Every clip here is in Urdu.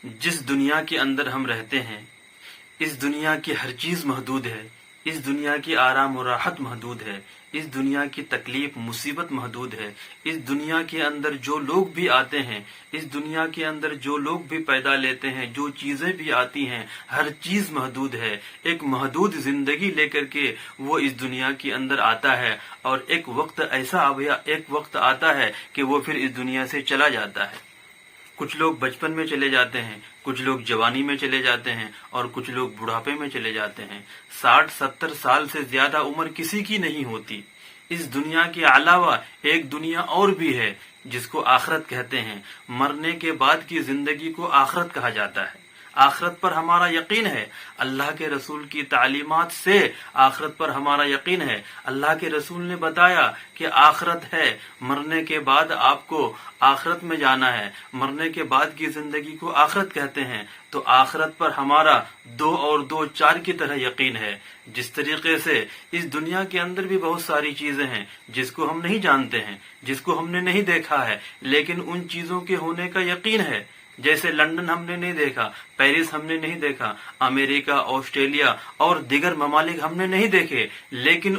جس دنیا کے اندر ہم رہتے ہیں، اس دنیا کی ہر چیز محدود ہے، اس دنیا کی آرام و راحت محدود ہے، اس دنیا کی تکلیف مصیبت محدود ہے، اس دنیا کے اندر جو لوگ بھی آتے ہیں، اس دنیا کے اندر جو لوگ بھی پیدا لیتے ہیں، جو چیزیں بھی آتی ہیں، ہر چیز محدود ہے۔ ایک محدود زندگی لے کر کے وہ اس دنیا کے اندر آتا ہے، اور ایک وقت آتا ہے کہ وہ پھر اس دنیا سے چلا جاتا ہے۔ کچھ لوگ بچپن میں چلے جاتے ہیں، کچھ لوگ جوانی میں چلے جاتے ہیں، اور کچھ لوگ بڑھاپے میں چلے جاتے ہیں۔ 60-70 سال سے زیادہ عمر کسی کی نہیں ہوتی۔ اس دنیا کے علاوہ ایک دنیا اور بھی ہے جس کو آخرت کہتے ہیں۔ مرنے کے بعد کی زندگی کو آخرت کہا جاتا ہے۔ آخرت پر ہمارا یقین ہے، اللہ کے رسول کی تعلیمات سے آخرت پر ہمارا یقین ہے۔ اللہ کے رسول نے بتایا کہ آخرت ہے، مرنے کے بعد آپ کو آخرت میں جانا ہے، مرنے کے بعد کی زندگی کو آخرت کہتے ہیں۔ تو آخرت پر ہمارا 2 اور 2 4 کی طرح یقین ہے۔ جس طریقے سے اس دنیا کے اندر بھی بہت ساری چیزیں ہیں جس کو ہم نہیں جانتے ہیں، جس کو ہم نے نہیں دیکھا ہے، لیکن ان چیزوں کے ہونے کا یقین ہے۔ جیسے لندن ہم نے نہیں دیکھا، پیرس ہم نے نہیں دیکھا، امریکہ، آسٹریلیا اور دیگر ممالک ہم نے نہیں دیکھے، لیکن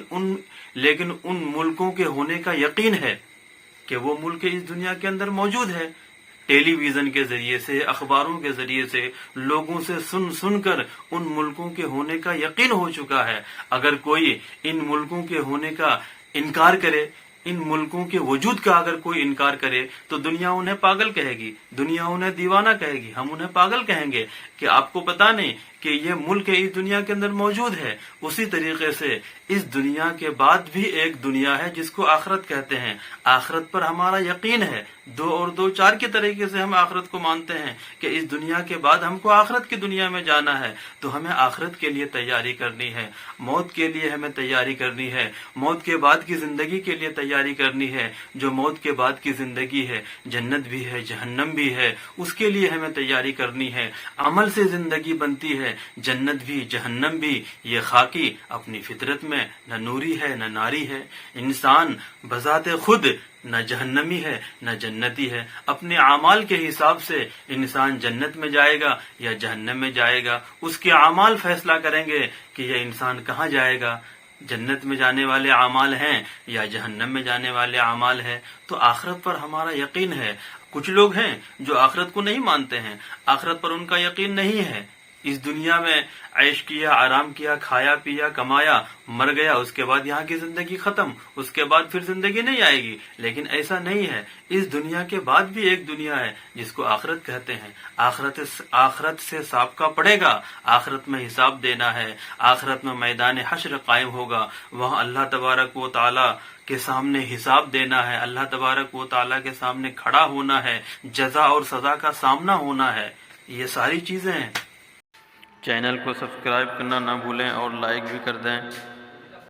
ان ملکوں کے ہونے کا یقین ہے کہ وہ ملک اس دنیا کے اندر موجود ہے۔ ٹیلی ویژن کے ذریعے سے، اخباروں کے ذریعے سے، لوگوں سے سن کر ان ملکوں کے ہونے کا یقین ہو چکا ہے۔ اگر کوئی ان ملکوں کے ہونے کا انکار کرے، ان ملکوں کے وجود کا اگر کوئی انکار کرے، تو دنیا انہیں پاگل کہے گی، دنیا انہیں دیوانہ کہے گی، ہم انہیں پاگل کہیں گے کہ آپ کو پتا نہیں کہ یہ ملک اس دنیا کے اندر موجود ہے۔ اسی طریقے سے اس دنیا کے بعد بھی ایک دنیا ہے جس کو آخرت کہتے ہیں۔ آخرت پر ہمارا یقین ہے، 2 اور 2 4 کے طریقے سے ہم آخرت کو مانتے ہیں کہ اس دنیا کے بعد ہم کو آخرت کی دنیا میں جانا ہے۔ تو ہمیں آخرت کے لیے تیاری کرنی ہے، موت کے لیے ہمیں تیاری کرنی ہے، موت کے بعد کی زندگی کے لیے تیاری کرنی ہے۔ جو موت کے بعد کی زندگی ہے، جنت بھی ہے، جہنم بھی ہے، اس کے لیے ہمیں تیاری کرنی ہے۔ عمل سے زندگی بنتی ہے، جنت بھی جہنم بھی۔ یہ خاکی اپنی فطرت میں نہ نوری ہے نہ ناری ہے۔ انسان بذات خود نہ جہنمی ہے نہ جنتی ہے۔ اپنے اعمال کے حساب سے انسان جنت میں جائے گا یا جہنم میں جائے گا، اس کے اعمال فیصلہ کریں گے کہ یہ انسان کہاں جائے گا، جنت میں جانے والے اعمال ہیں یا جہنم میں جانے والے اعمال ہیں۔ تو آخرت پر ہمارا یقین ہے۔ کچھ لوگ ہیں جو آخرت کو نہیں مانتے ہیں، آخرت پر ان کا یقین نہیں ہے۔ اس دنیا میں عیش کیا، آرام کیا، کھایا پیا، کمایا، مر گیا، اس کے بعد یہاں کی زندگی ختم، اس کے بعد پھر زندگی نہیں آئے گی۔ لیکن ایسا نہیں ہے، اس دنیا کے بعد بھی ایک دنیا ہے جس کو آخرت کہتے ہیں۔ آخرت سے سابقہ پڑے گا، آخرت میں حساب دینا ہے، آخرت میں میدان حشر قائم ہوگا، وہاں اللہ تبارک و تعالی کے سامنے حساب دینا ہے، اللہ تبارک و تعالی کے سامنے کھڑا ہونا ہے، جزا اور سزا کا سامنا ہونا ہے۔ یہ ساری چیزیں ہیں۔ چینل کو سبسکرائب کرنا نہ بھولیں اور لائک بھی کر دیں۔